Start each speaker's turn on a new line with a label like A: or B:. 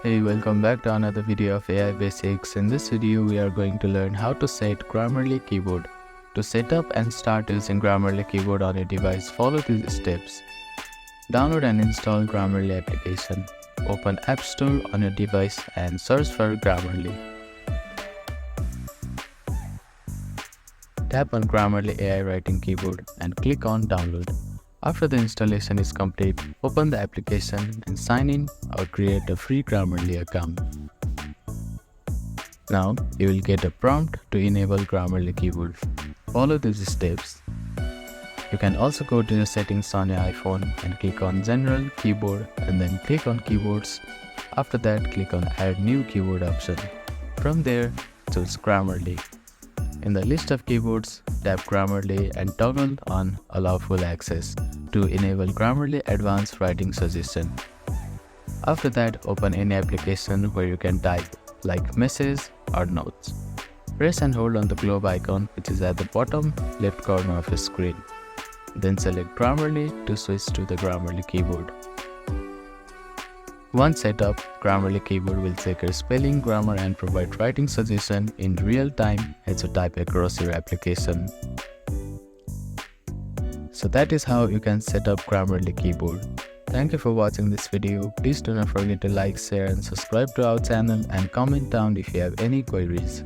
A: Hey, welcome back to another video of AI Basics. In this video, we are going to learn how to set Grammarly keyboard. To set up and start using Grammarly keyboard on your device, follow these steps. Download and install Grammarly application. Open App Store on your device and search for Grammarly. Tap on Grammarly AI Writing Keyboard and click on Download. After the installation is complete, open the application and sign in or create a free Grammarly account. Now, you will get a prompt to enable Grammarly keyboard. Follow these steps. You can also go to the settings on your iPhone and click on General Keyboard and then click on Keyboards. After that, click on Add New Keyboard option. From there, choose Grammarly. In the list of keyboards, tap Grammarly and toggle on Allow Full Access to enable Grammarly Advanced Writing Suggestion. After that, open any application where you can type, like Message or Notes. Press and hold on the globe icon which is at the bottom left corner of your screen. Then select Grammarly to switch to the Grammarly keyboard. Once set up, Grammarly keyboard will check your spelling, grammar and provide writing suggestion in real time as you type across your application. So that is how you can set up Grammarly keyboard. Thank you for watching this video. Please do not forget to like, share and subscribe to our channel and comment down if you have any queries.